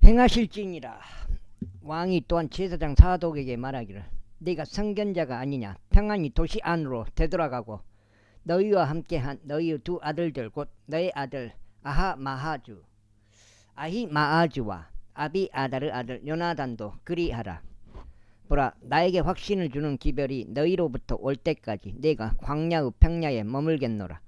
행하실지니라. 왕이 또한 제사장 사독에게 말하기를 네가 선견자가 아니냐. 평안히 도시 안으로 되돌아가고 너희와 함께한 너희의 두 아들들 곧 너의 아들 아히마아즈와 아비아다르 아들 요나단도 그리하라. 보라, 나에게 확신을 주는 기별이 너희로부터 올 때까지 내가 광야의 평야에 머물겠노라.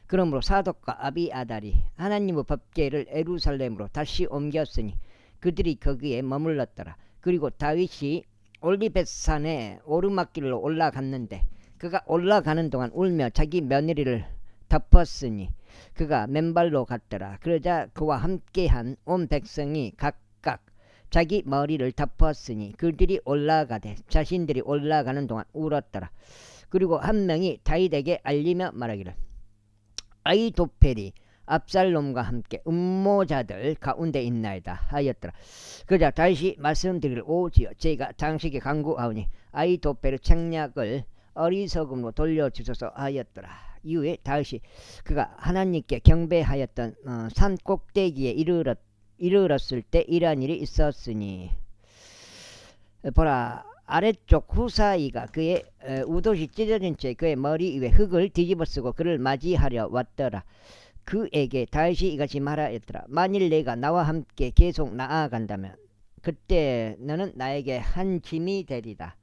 그러므로 사독과 아비아달이 하나님의 법궤를 예루살렘으로 다시 옮겼으니 그들이 거기에 머물렀더라. 그리고 다윗이 올리벳산에 오르막길로 올라갔는데 그가 올라가는 동안 울며 자기 며느리를 덮었으니 그가 맨발로 갔더라. 그러자 그와 함께한 온 백성이 각각 자기 머리를 덮었으니 그들이 올라가되 자신들이 올라가는 동안 울었더라. 그리고 한 명이 다윗에게 알리며 말하기를 아히도펠이 압살롬과 함께 음모자들 가운데 있나이다 하였더라. 그러자 다윗이 말씀드리기를 오지여 제가 당신에게 간구하오니 아히도펠의 책략을 어리석음으로 돌려주소서 하였더라. 이후에 다윗이 그가 하나님께 경배하였던 산 꼭대기에 이르렀을 때 이러한 일이 있었으니 보라, 아래쪽 후사이가 그의 우옷이 찢어진 채 그의 머리 위에 흙을 뒤집어쓰고 그를 맞이하려 왔더라. 그에게 다윗이 이같이 말하였더라. 만일 내가 나와 함께 계속 나아간다면 그때 너는 나에게 한 짐이 되리다.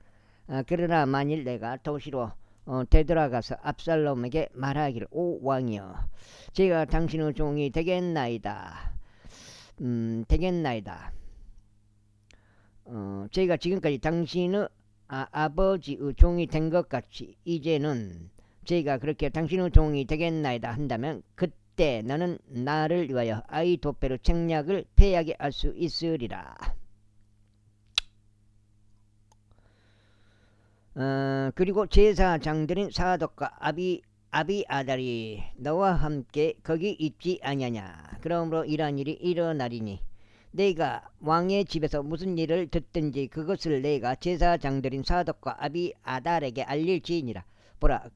그러나 만일 내가 도시로 되돌아가서 압살롬에게 말하기를 오 왕이여 제가 당신의 종이 되겠나이다. 제가 지금까지 당신의 아버지의 종이 된 것 같이 이제는 제가 그렇게 당신의 종이 되겠나이다 한다면 그때 너는 나를 위하여 아히도펠의 책략을 패하게 할 수 있으리라. 그리고 제사장들인 사독과 아비아달이 너와 함께 거기 있지 아니하냐. 그러므로 이러한 일이 일어나리니 내가 왕의 집에서 무슨 일을 듣든지 그것을 내가 제사장들인 사독과 아비아달에게 알릴지니라. 보라,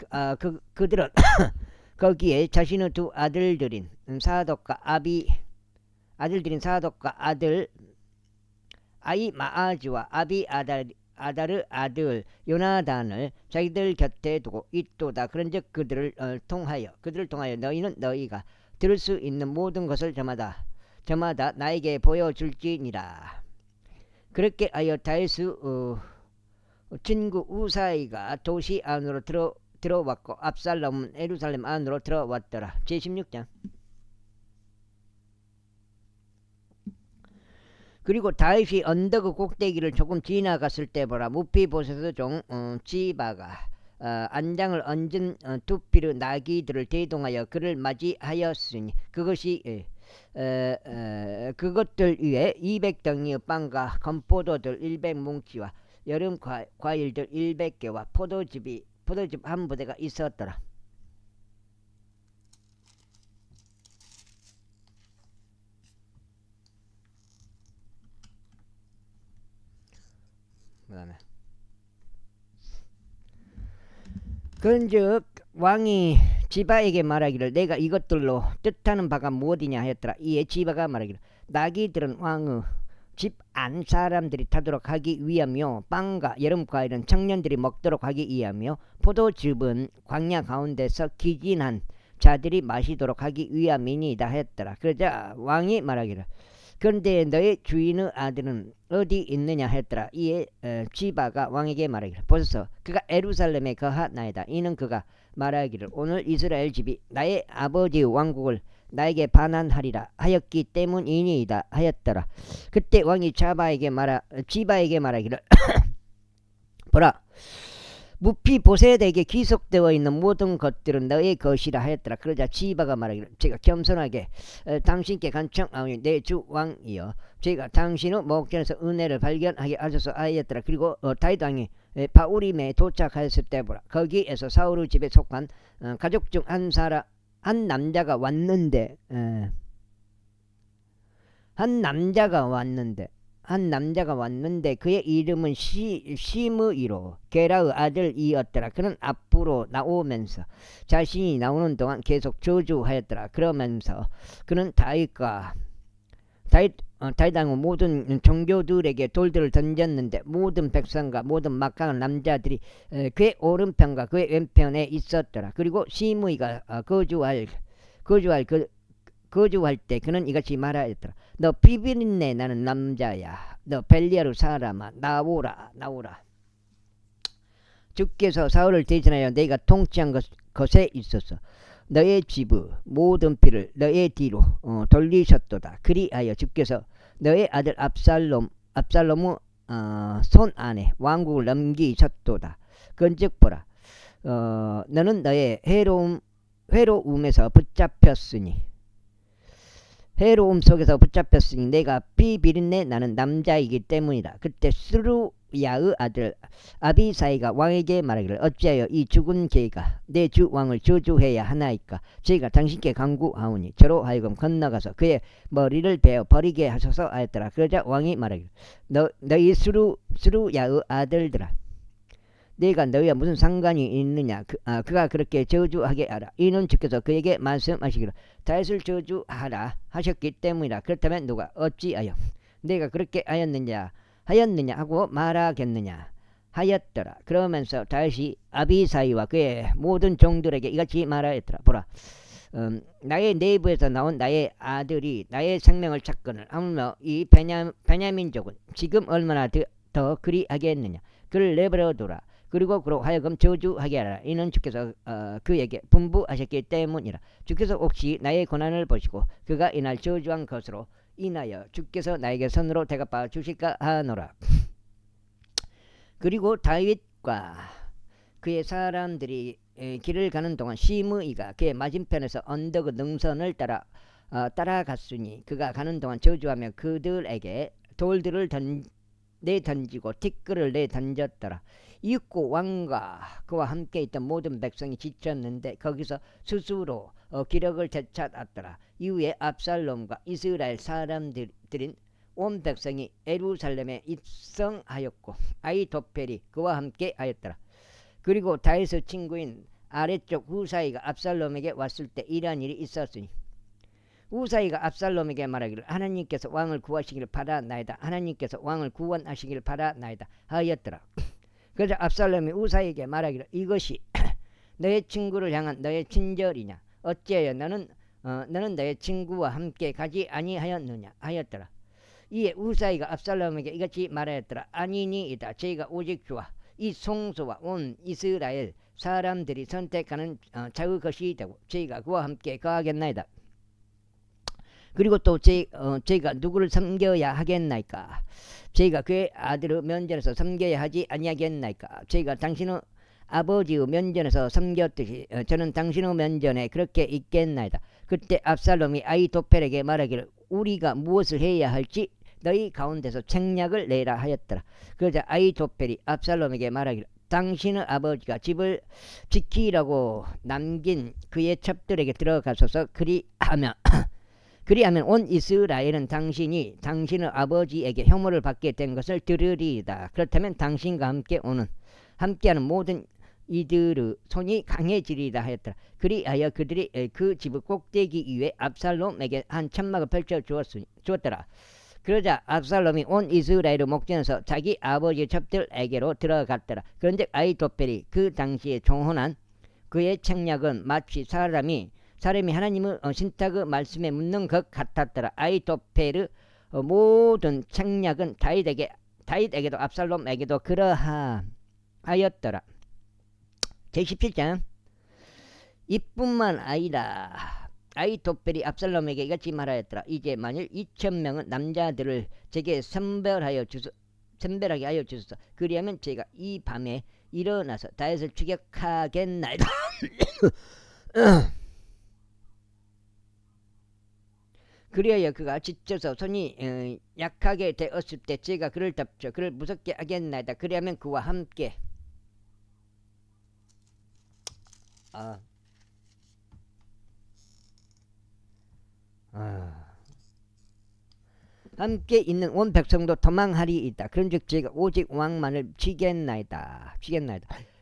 그들은 거기에 자신의 두 아들들인 사독과 아들 아히마아즈와 아비아다르 아들 요나단을 자기들 곁에 두고 있도다. 그런즉 그들을 통하여 너희는 너희가 들을 수 있는 모든 것을 저마다 나에게 보여줄지니라. 그렇게 하여 다윗의 친구 우사이가 도시 안으로 들어왔고 압살롬은 예루살렘 안으로 들어왔더라. 제16장. 그리고 다윗이 언덕의 꼭대기를 조금 지나갔을 때 보라, 무피보셋의 종 지바가 안장을 얹은 두 匹의 나귀들을 대동하여 그를 맞이하였으니 그것들 위에 200덩이의 빵과 건포도들 100뭉치와 여름 과일들 100개와 포도즙 한 부대가 있었더라. 그다음에 그런즉 왕이 지바에게 말하기를 내가 이것들로 뜻하는 바가 무엇이냐 하였더라. 이에 지바가 말하기를 나귀들은 왕의 집 안 사람들이 타도록 하기 위하며 빵과 여름 과일은 청년들이 먹도록 하기 위하며 포도즙은 광야 가운데서 기진한 자들이 마시도록 하기 위함이니이다 하였더라. 그러자 왕이 말하기를 그런데 너의 주인의 아들은 어디 있느냐 하였더라. 이에 지바가 왕에게 말하기를 보소서 그가 예루살렘에 거하나이다. 이는 그가 말하기를 오늘 이스라엘 집이 나의 아버지의 왕국을 나에게 반환하리라 하였기 때문이니이다 하였더라. 그때 왕이 지바에게 말하기를 보라, 무피보셋에게 기속되어 있는 모든 것들은 너의 것이라 하였더라. 그러자 지바가 말하기를 제가 겸손하게 당신께 간청하오니 내 주 왕이여 제가 당신의 목전에서 은혜를 발견하게 하소서 하였더라. 그리고 다윗 왕이 바우림에 도착하였을 때 보라, 거기에서 사울의 집에 속한 가족 중 한 남자가 왔는데 그의 이름은 시므이로 게라의 아들이었더라. 그는 앞으로 나오면서 자신이 나오는 동안 계속 저주하였더라. 그러면서 그는 다윗과 다윗 왕은 모든 종교들에게 돌들을 던졌는데 모든 백성과 모든 막강한 남자들이 그의 오른편과 그의 왼편에 있었더라. 그리고 시므이가 거주할 때 그는 이같이 말하였더라. 너 비비린내 나는 남자야. 너 벨리아루 사람아 나오라. 주께서 사울을 대신하여 내가 통치한 것에 있어서 너의 집의 모든 피를 너의 뒤로 돌리셨도다. 그리하여 주께서 너의 아들 압살롬의 손 안에 왕국을 넘기셨도다. 그런즉 보라, 너는 너의 회로움에서 붙잡혔으니 해로움 속에서 붙잡혔으니 내가 비비린내 나는 남자이기 때문이다. 그때 스루야의 아들 아비사이가 왕에게 말하기를 어찌하여 이 죽은 개가 내 주 왕을 저주해야 하나이까. 저희가 당신께 간구하오니 저로 하여금 건너가서 그의 머리를 베어 버리게 하소서 하였더라. 그러자 왕이 말하기를 너희 스루야의 아들들아, 내가 너희와 무슨 상관이 있느냐. 그가 그렇게 저주하게 하라. 이는 주께서 그에게 말씀하시기를 다윗을 저주하라 하셨기 때문이라. 그렇다면 누가 어찌하여 내가 그렇게 하였느냐 하고 말하겠느냐 하였더라. 그러면서 다윗이 아비사이와 그의 모든 종들에게 이같이 말하였더라. 보라, 나의 내부에서 나온 나의 아들이 나의 생명을 찾거늘 하물며 이 베냐민족은 지금 얼마나 더 그리하겠느냐. 그를 내버려두라. 그리고 그로 하여금 저주하게 하라. 이는 주께서 그에게 분부하셨기 때문이라. 주께서 혹시 나의 고난을 보시고 그가 이날 저주한 것으로 인하여 주께서 나에게 손으로 대갚아 주실까 하노라. 그리고 다윗과 그의 사람들이 길을 가는 동안 시므이가 그의 맞은편에서 언덕의 능선을 따라갔으니 그가 가는 동안 저주하며 그들에게 돌들을 내던지고 티끌을 내던졌더라. 이윽고 왕과 그와 함께 있던 모든 백성이 지쳤는데 거기서 스스로 기력을 되찾았더라. 이후에 압살롬과 이스라엘 사람들인 온 백성이 예루살렘에 입성하였고 아히토펠이 그와 함께 하였더라. 그리고 다윗의 친구인 아래쪽 후사이가 압살롬에게 왔을 때 이러한 일이 있었으니 후사이가 압살롬에게 말하기를 하나님께서 왕을 구하시기를 바라나이다. 하나님께서 왕을 구원하시기를 바라나이다 하였더라. 그래서 압살롬이 후사이에게 말하기를 이것이 너의 친구를 향한 너의 친절이냐. 어찌하여 너는 너의 친구와 함께 가지 아니하였느냐 하였더라. 이에 후사이가 압살롬에게 이같이 말하였더라. 아니니이다. 저희가 오직 주와 이 송수와 온 이스라엘 사람들이 선택하는 자의 것이 되고 저희가 그와 함께 거하겠나이다. 그리고 또 저희가 누구를 섬겨야 하겠나이까. 저희가 그의 아들의 면전에서 섬겨야 하지 아니하겠나이까. 저희가 당신의 아버지의 면전에서 섬겼듯이 저는 당신의 면전에 그렇게 있겠나이다. 그때 압살롬이 아히토펠에게 말하기를 우리가 무엇을 해야 할지 너희 가운데서 책략을 내라 하였더라. 그러자 아히토펠이 압살롬에게 말하기를 당신의 아버지가 집을 지키라고 남긴 그의 첩들에게 들어가소서. 그리하면 온 이스라엘은 당신이 당신의 아버지에게 혐오를 받게 된 것을 들으리이다. 그렇다면 당신과 함께하는 모든 이들의 손이 강해지리이다 하였더라. 그리하여 그들이 그 집의 꼭대기 위에 압살롬에게 한 천막을 펼쳐 주었더라. 그러자 압살롬이 온 이스라엘의 목전에서 자기 아버지 첩들에게로 들어갔더라. 그런데 아히토펠이 그 당시에 총혼한 그의 책략은 마치 사람이 하나님의 신탁의 말씀에 묻는 것 같았더라. 아히토펠의 모든 책략은 다윗에게도 압살롬에게도 그러하였더라. 제17장 이뿐만 아니라 아히토펠이 압살롬에게 이같이 말하였더라. 이제 만일 2,000명의 남자들을 제게 선별하게 하여 주소서. 그리하면 제가 이 밤에 일어나서 다윗을 추격하겠나이다. 그리하여 그가 지쳐서 손이 약하게 되었을 때 제가 그를 잡죠. 그를 무섭게 하겠나이다. 그리하면 그와 함께 함께 있는 온 백성도 도망하리이다. 그런즉 제가 오직 왕만을 치겠나이다.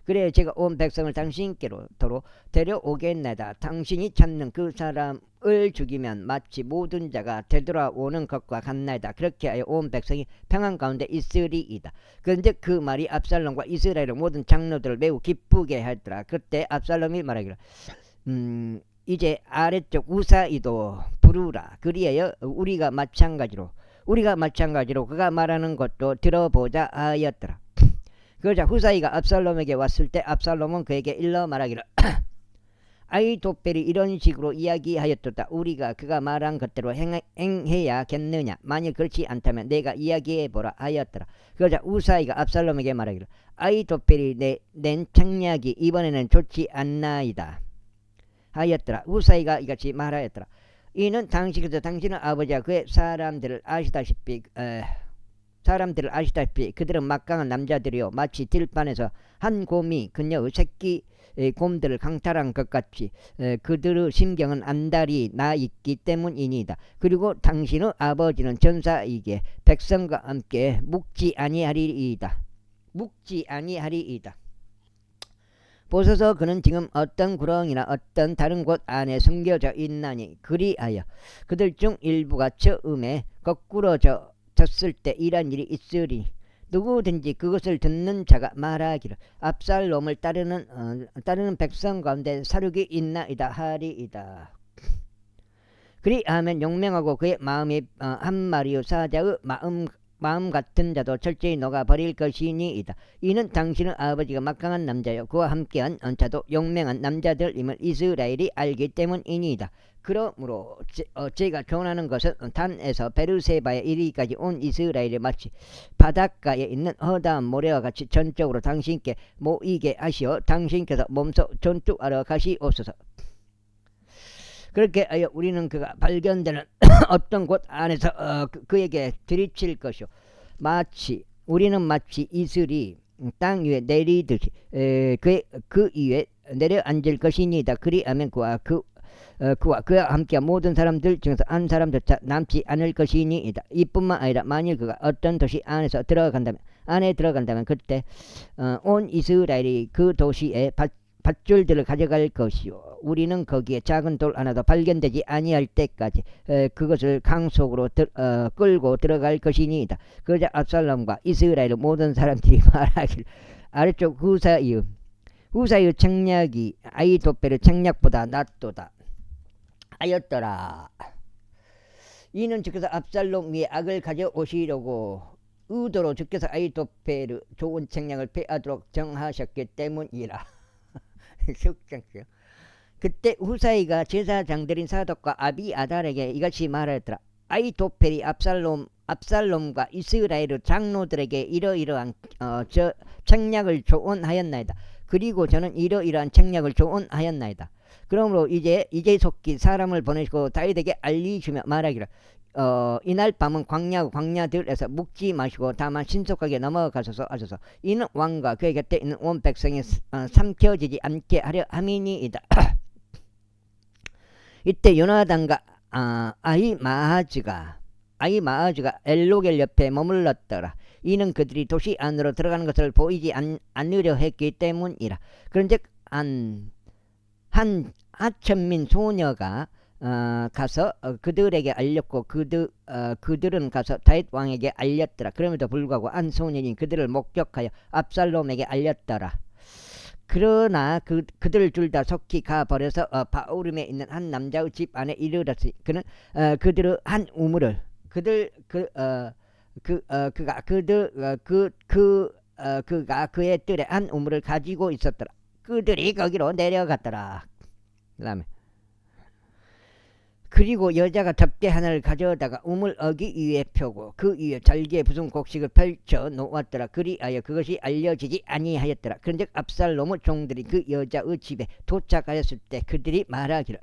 그래 제가 온 백성을 당신께로도로 데려오겠나이다. 당신이 찾는 그 사람을 죽이면 마치 모든 자가 되돌아오는 것과 같나이다. 그렇게 하여 온 백성이 평안 가운데 있으리이다. 그런데 그 말이 압살롬과 이스라엘의 모든 장로들을 매우 기쁘게 하더라. 그때 압살롬이 말하기를 이제 아래쪽 우사이도 부르라. 그리하여 우리가 마찬가지로 그가 말하는 것도 들어보자 하였더라. 그러자 후사이가 압살롬에게 왔을 때 압살롬은 그에게 일러 말하기를 아히토펠이 이런 식으로 이야기하였도다. 우리가 그가 말한 것대로 행해야겠느냐. 만일 그렇지 않다면 내가 이야기해보라 하였더라. 그러자 후사이가 압살롬에게 말하기를 아히토펠이 낸 책략이 이번에는 좋지 않나이다 하였더라. 후사이가 이같이 말하였더라. 이는 당신은 아버지와 그의 사람들을 아시다시피 그들은 막강한 남자들이요 마치 들판에서 한 곰이 그녀의 새끼 곰들을 강탈한 것 같이 그들의 심경은 안달이 나 있기 때문이니이다. 그리고 당신의 아버지는 전사이기에 백성과 함께 묵지 아니하리이다. 보소서 그는 지금 어떤 구렁이나 어떤 다른 곳 안에 숨겨져 있나니 그리하여 그들 중 일부가 처음에 거꾸러져 졌을 때 이런 일이 있으리. 누구든지 그것을 듣는 자가 말하기를 압살롬을 따르는 백성 가운데 사륙이 있나이다 하리이다. 그리하면 용맹하고 그의 마음이 한 마리의 사자의 마음 같은 자도 철저히 녹아버릴 것이니이다. 이는 당신의 아버지가 막강한 남자요 그와 함께한 자도 용맹한 남자들임을 이스라엘이 알기 때문이니이다. 그러므로 제가 교훈하는 것은 단에서 베르세바에 이르기까지 온 이스라엘이 마치 바닷가에 있는 허다한 모래와 같이 전적으로 당신께 모이게 하시어 당신께서 몸소 전투하러 가시옵소서. 그렇게 하여 우리는 그가 발견되는 어떤 곳 안에서 그에게 들이칠 것이요 우리는 마치 이슬이 땅 위에 내리듯이 그 위에 내려앉을 것이니이다. 그리하면 그와 그와 함께 모든 사람들 중에서 한 사람조차 남지 않을 것이니이다. 이뿐만 아니라 만일 그가 어떤 도시 안에 들어간다면 그때 온 이스라엘이 그 도시에 밧줄들을 가져갈 것이요 우리는 거기에 작은 돌 하나도 발견되지 아니할 때까지 그것을 강 속으로 끌고 들어갈 것이니이다. 그러자 압살롬과 이스라엘의 모든 사람들이 말하길 아래쪽 후사의 책략이 아히토펠의 책략보다 낫도다 하였더라. 이는 주께서 압살롬 위에 악을 가져오시려고 의도로 주께서 아히토펠의 좋은 책략을 패하도록 정하셨기 때문이라. 그때 후사이가 제사장들인 사독과 아비아달에게 이같이 말하였더라. 아히토펠이 압살롬과 이스라엘의 장로들에게 이러이러한 책략을 조언하였나이다. 그리고 저는 이러이러한 책략을 조언하였나이다. 그러므로 이제 속히 사람을 보내시고 다윗에게 알리시며 말하기를 이날 밤은 광야들에서 묵지 마시고 다만 신속하게 넘어가소서 하소서. 이는 왕과 그의 곁에 있는 온 백성이 삼켜지지 않게 하려 함이니이다. 이때 요나단과 아히마아즈가 엘로겔 옆에 머물렀더라. 이는 그들이 도시 안으로 들어가는 것을 보이지 않으려 했기 때문이라. 그런즉 한 하천민 소녀가 가서 그들에게 알렸고 그들은 가서 다윗 왕에게 알렸더라. 그럼에도 불구하고 한 소년이 그들을 목격하여 압살롬에게 알렸더라. 그러나 그들 둘 다 속히 가버려서 바후림에 있는 한 남자의 집 안에 이르렀으니 그는 그들의 한 우물을 그가 그의 뜰에 한 우물을 가지고 있었더라. 그들이 거기로 내려갔더라. 그리고 여자가 덮개 하나를 가져다가 우물 어기 위에 펴고 그 위에 잘게 부순 곡식을 펼쳐 놓았더라. 그리하여 그것이 알려지지 아니하였더라. 그런즉 압살롬의 종들이 그 여자의 집에 도착하였을 때 그들이 말하기를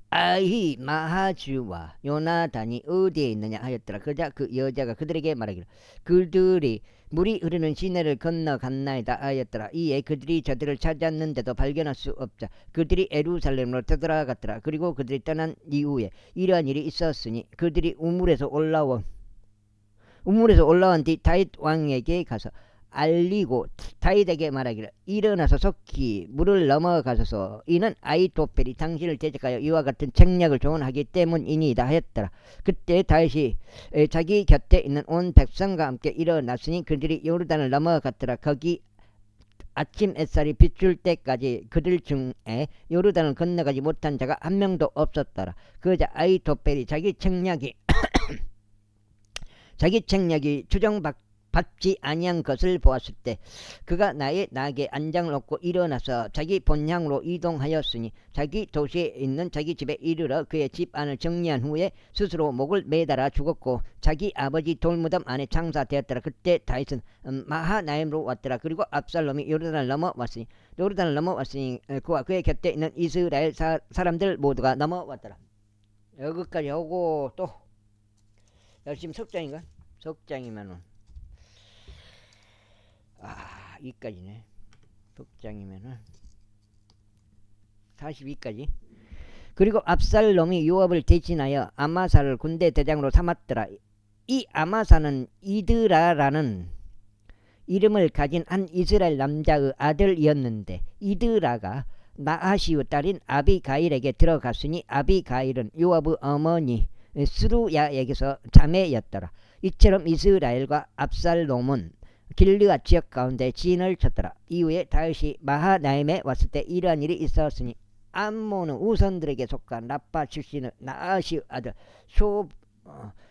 아히마아즈와 요나단이 어디에 있느냐 하였더라. 그러자 그 여자가 그들에게 말하기를 그들이 물이 흐르는 시내를 건너갔나이다 하였더라. 이에 그들이 저들을 찾았는데도 발견할 수 없자 그들이 예루살렘으로 되돌아갔더라. 그리고 그들이 떠난 이후에 이러한 일이 있었으니 그들이 우물에서 올라온 뒤 다윗 왕에게 가서 알리고 다윗에게 말하기를 일어나서 속히 물을 넘어가소서. 이는 아이토펠이 당신을 대적하여 이와 같은 책략을 조언하기 때문이니이다 하였더라. 그때 다윗이 자기 곁에 있는 온 백성과 함께 일어났으니 그들이 요르단을 넘어갔더라. 거기 아침 햇살이 비출 때까지 그들 중에 요르단을 건너가지 못한 자가 한 명도 없었더라. 그러자 아이토펠이 자기 책략이 추정받지 아니한 것을 보았을 때 그가 나의 나귀에 안장을 얻고 일어나서 자기 본향으로 이동하였으니 자기 도시에 있는 자기 집에 이르러 그의 집 안을 정리한 후에 스스로 목을 매달아 죽었고 자기 아버지 돌무덤 안에 장사되었더라. 그때 다윗은 마하나임으로 왔더라. 그리고 압살롬이 요르단을 넘어왔으니 그와 그의 곁에 있는 이스라엘 사람들 모두가 넘어왔더라. 여기까지 하고 또 지금 석장인가? 석장이면은 이까지네. 석장이면은 42까지. 그리고 압살롬이 요압을 대신하여 아마사를 군대 대장으로 삼았더라. 이 아마사는 이드라라는 이름을 가진 한 이스라엘 남자의 아들이었는데 이드라가 나하시의 딸인 아비가일에게 들어갔으니 아비가일은 요압의 어머니 스루야에게서 자매였더라. 이처럼 이스라엘과 압살롬은 길르앗 지역 가운데 진을 쳤더라. 이후에 다윗이 마하나임에 왔을 때 이러한 일이 있었으니 암몬의 우선들에게 속한 라빠 출신의 나하시의 아들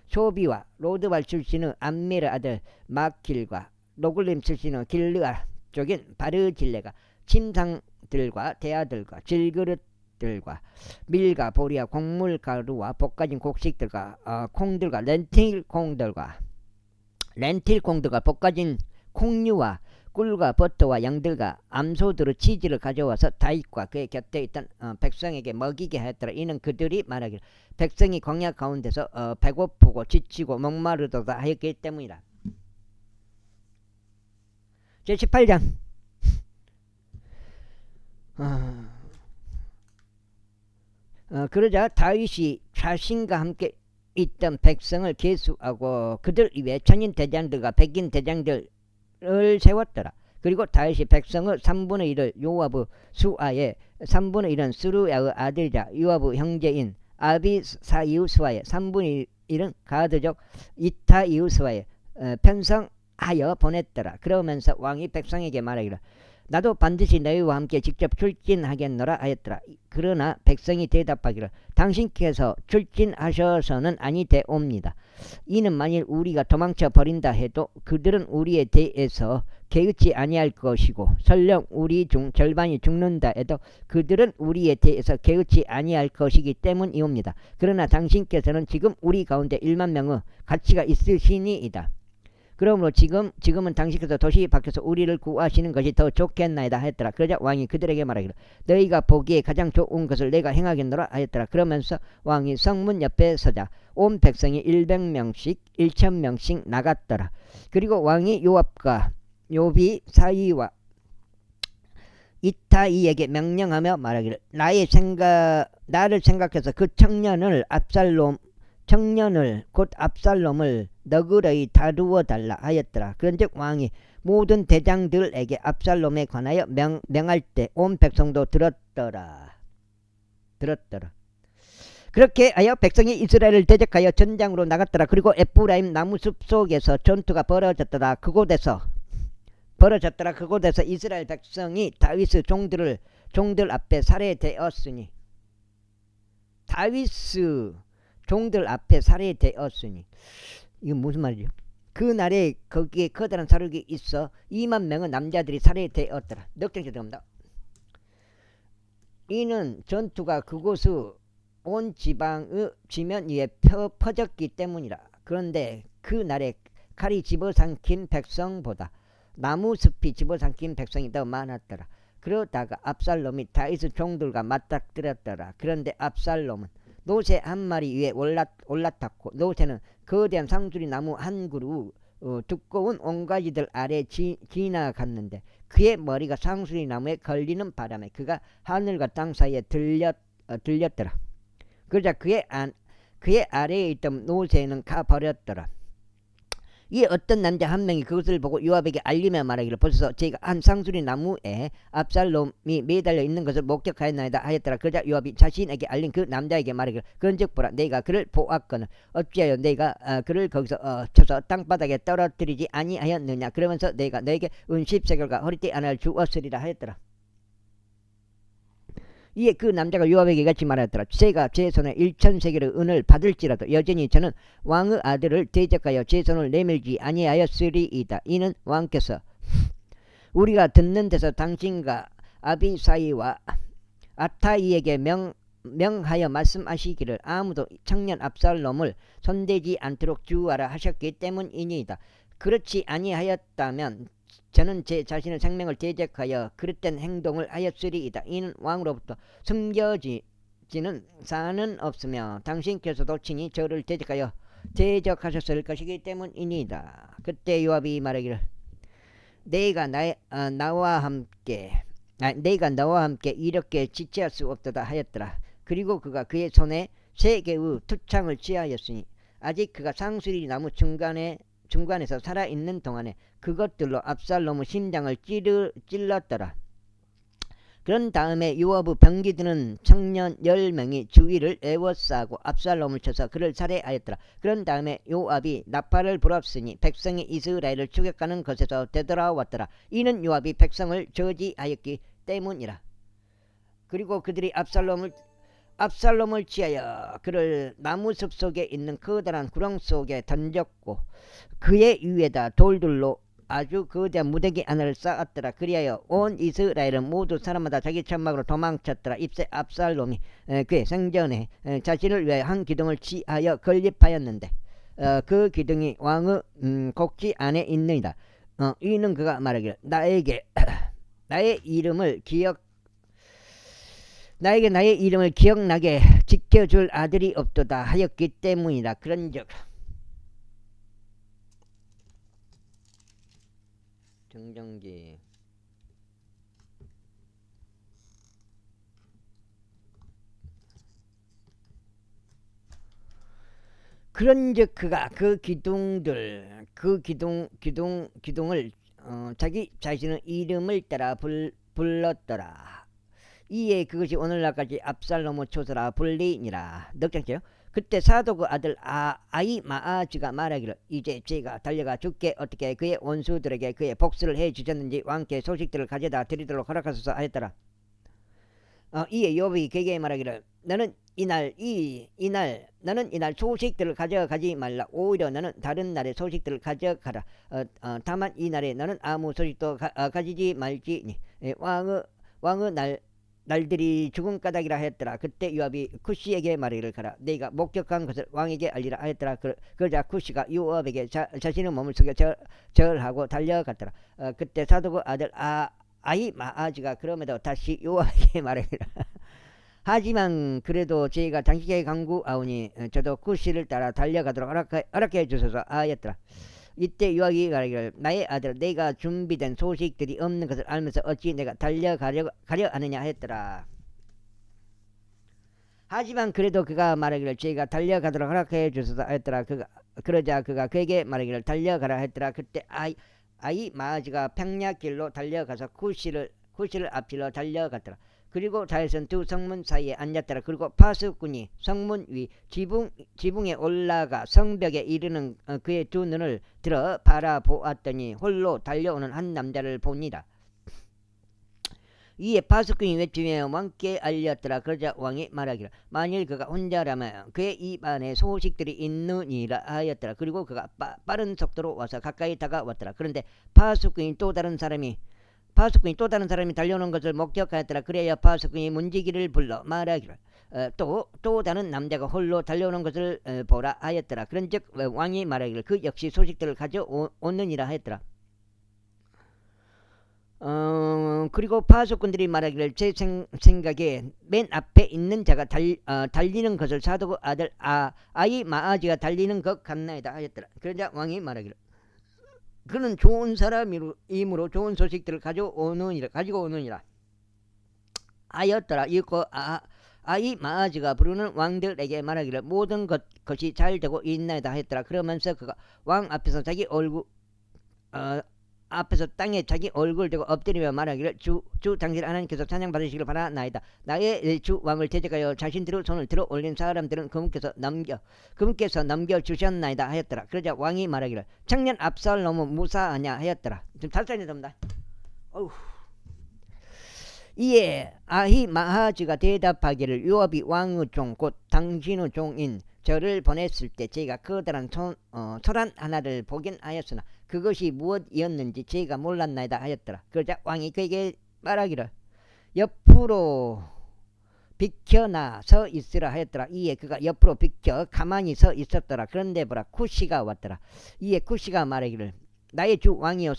소비와 로드발 출신의 암미르 아들 마킬과 노글림 출신의 길르앗 쪽인 바르질레가 침상들과 대야들과 질그릇들과 밀과 보리와 곡물가루와 볶아진 곡식들과 콩들과 렌틸콩들과 볶아진 콩류와 꿀과 버터와 양들과 암소들의 치즈를 가져와서 다윗과 그의 곁에 있던 백성에게 먹이게 하였더라. 이는 그들이 말하기를 백성이 광야 가운데서 배고프고 지치고 목마르도다 하였기 때문이라. 제18장 그러자 다윗이 자신과 함께 있던 백성을 계수하고 그들 위에 천인 대장들과 백인 대장들을 세웠더라. 그리고 다윗이 백성의 3분의 1을 요압의 수아에 3분의 1은 스루야의 아들이자 요압의 형제인 아비사이우스와에 3분의 1은 가드족 이타이우스와에 편성하여 보냈더라. 그러면서 왕이 백성에게 말하기를 나도 반드시 너희와 함께 직접 출진하겠노라 하였더라. 그러나 백성이 대답하기를 당신께서 출진하셔서는 아니 되옵니다. 이는 만일 우리가 도망쳐 버린다 해도 그들은 우리에 대해서 개의치 아니할 것이고 설령 우리 중 절반이 죽는다 해도 그들은 우리에 대해서 개의치 아니할 것이기 때문이옵니다. 그러나 당신께서는 지금 우리 가운데 1만 명의 가치가 있으시니이다. 그러므로 지금은 당신께서 도시 밖에서 우리를 구하시는 것이 더 좋겠나이다 하였더라. 그러자 왕이 그들에게 말하기를 너희가 보기에 가장 좋은 것을 내가 행하겠노라 하였더라. 그러면서 왕이 성문 옆에 서자 온 백성이 100명씩 1000명씩 나갔더라. 그리고 왕이 요압과 요비 사이와 이타이에게 명령하며 말하기를 나를 생각해서 그 청년을 곧 압살롬을 너그러이 다루어 달라 하였더라. 그런즉 왕이 모든 대장들에게 압살롬에 관하여 명할 때 온 백성도 들었더라. 그렇게 하여 백성이 이스라엘을 대적하여 전장으로 나갔더라. 그리고 에프라임 나무숲 속에서 전투가 벌어졌더라. 그곳에서 이스라엘 백성이 다윗의 종들 앞에 살해되었으니 이건 무슨 말이죠? 그날에 거기에 커다란 사륙이 있어 2만 명의 남자들이 살해되었더라. 넉장째 들어갑니다. 이는 전투가 그곳의 온 지방의 지면 위에 퍼졌기 때문이라. 그런데 그날에 칼이 집어삼킨 백성보다 나무숲이 집어삼킨 백성이 더 많았더라. 그러다가 압살롬이 다윗의 종들과 맞닥뜨렸더라. 그런데 압살롬은 노새 한 마리 위에 올라탔고 노새는 거대한 상수리 나무 한 그루 두꺼운 옹가지들 아래 지나갔는데 그의 머리가 상수리 나무에 걸리는 바람에 그가 하늘과 땅 사이에 들렸더라. 그러자 그의 아래에 있던 노새는 가버렸더라. 이 어떤 남자 한 명이 그것을 보고 요압에게 알리며 말하기를 보소서 저희가 한 상수리 나무에 압살롬이 매달려 있는 것을 목격하였나이다 하였더라. 그러자 요압이 자신에게 알린 그 남자에게 말하기를 그런즉 보라 내가 그를 보았거늘 어찌하여 내가 그를 거기서 쳐서 땅바닥에 떨어뜨리지 아니하였느냐. 그러면서 내가 너에게 은 10세겔과 허리띠 하나를 주었으리라 하였더라. 이에 그 남자가 요압에게 같이 말하였더라. 제가 제 손에 1000세겔의 은을 받을지라도 여전히 저는 왕의 아들을 대적하여 제 손을 내밀지 아니하였으리이다. 이는 왕께서 우리가 듣는 데서 당신과 아비사이와 아타이에게 명하여 말씀하시기를 아무도 청년 압살롬을 손대지 않도록 주의하라 하셨기 때문이니이다. 그렇지 아니하였다면 저는 제 자신의 생명을 대적하여 그릇된 행동을 하였으리이다. 이는 왕으로부터 숨겨지는 사는 없으며 당신께서도 친히 저를 대적하셨을 것이기 때문이니이다. 그때 요압이 말하기를 내가 너와 함께 이렇게 지체할 수 없도다 하였더라. 그리고 그가 그의 손에 3개의 투창을 취하였으니 아직 그가 상수리 나무 중간에서 살아있는 동안에 그것들로 압살롬의 심장을 찔렀더라. 그런 다음에 요압의 병기드는 청년 10명이 주위를 에워싸고 압살롬을 쳐서 그를 살해하였더라. 그런 다음에 요압이 나팔을 불었으니 백성이 이스라엘을 추격하는 것에서 되돌아왔더라. 이는 요압이 백성을 저지하였기 때문이라. 그리고 그들이 압살롬을 취하여 그를 나무숲 속에 있는 커다란 구렁 속에 던졌고 그의 위에다 돌들로 아주 거대한 무더기 하나를 쌓았더라. 그리하여 온 이스라엘은 모두 사람마다 자기 천막으로 도망쳤더라. 잎새 압살롬이 그의 생전에 자신을 위하여 한 기둥을 취하여 건립하였는데 그 기둥이 왕의 곡지 안에 있느니라. 이는 그가 말하기를 나에게 나의 이름을 기억나게 지켜줄 아들이 없도다 하였기 때문이다. 그런즉 정정기 그런즉 그가 그 기둥을 자기 자신의 이름을 따라 불렀더라. 이에 그것이 오늘날까지 압살롬의 초소라 불리니라. 넉장째요. 그때 사독의 아들 아히마아즈가 말하기를 이제 제가 달려가 주께 어떻게 그의 원수들에게 그의 복수를 해 주셨는지 왕께 소식들을 가져다 드리도록 허락하소서 하였더라. 이에 요압이 그에게 말하기를 너는 이날 소식들을 가져가지 말라. 오히려 너는 다른 날의 소식들을 가져가라. 다만 이 날에 너는 아무 소식도 가지지 말지니 왕의 날들이 죽은 까닭이라 하였더라. 그때 요압이 쿠시에게 말하기를 가라. 내가 목격한 것을 왕에게 알리라 하였더라. 그러자 쿠시가 요압에게 자신의 몸을 속여 절하고 달려갔더라. 그때 사독의 아들 아히마아즈가 그럼에도 다시 요압에게 말하기를 하지만 그래도 저희가 당신에게 간구하오니 저도 쿠시를 따라 달려가도록 허락해 주소서 하였더라. 이때 요압이 말하기를 나의 아들 내가 준비된 소식들이 없는 것을 알면서 어찌 내가 달려가려 하느냐 하였더라. 하지만 그래도 그가 말하기를 저희가 달려가도록 허락해 주소서 하였더라. 그러자 그가 그에게 말하기를 달려가라 했더라. 그때 아히마아즈가 평야길로 달려가서 쿠시를 앞질러 달려갔더라. 그리고 자에선 두 성문 사이에 앉았더라. 그리고 파수꾼이 성문 위 지붕에 올라가 성벽에 이르는 그의 두 눈을 들어 바라보았더니 홀로 달려오는 한 남자를 보니라. 이에 파수꾼이 외치며 왕께 알렸더라. 그러자 왕이 말하기를 만일 그가 혼자라면 그의 입 안에 소식들이 있느니라 하였더라. 그리고 그가 빠른 속도로 와서 가까이 다가왔더라. 그런데 파수꾼이 또 다른 사람이 달려오는 것을 목격하였더라. 그래야 파수꾼이 문지기를 불러 말하기를 또 다른 남자가 홀로 달려오는 것을 보라 하였더라. 그런즉 왕이 말하기를 그 역시 소식들을 가져오느니라 하였더라. 그리고 파수꾼들이 말하기를 제 생각에 맨 앞에 있는 자가 달리는 것을 사독의 아들 아히마아즈가 달리는 것 같나이다 하였더라. 그러자 왕이 말하기를 그는 좋은 사람이므로 좋은 소식들을 가지고 오느니라 하였더라. 이거 아이 마아지가 부르는 왕들에게 말하기를 모든 것이 잘 되고 있나이다 하였더라. 그러면서 그가 왕 앞에서 자기 얼굴 앞에서 땅에 자기 얼굴 대고 엎드리며 말하기를 주 당신 하나님께서 찬양 받으시기를 바라나이다. 나의 주 왕을 대적하여 자신들의 손을 들어 올린 사람들은 그분께서 넘겨 주셨나이다 하였더라. 그러자 왕이 말하기를 청년 압살롬은 무사하냐 하였더라. 좀 탈산이 됩니다. 어우. 이에 아히마아즈가 대답하기를 요압이 왕의 종 곧 당신의 종인 저를 보냈을 때 제가 커다란 소란 하나를 보긴 하였으나 그것이 무엇이었는지 제가 몰랐나이다 하였더라. 그러자 왕이 그에게 말하기를 옆으로 비켜나 서 있으라 하였더라. 이에 그가 옆으로 비켜 가만히 서 있었더라. 그런데 보라 쿠시가 왔더라. 이에 쿠시가 말하기를 나의 주 왕이여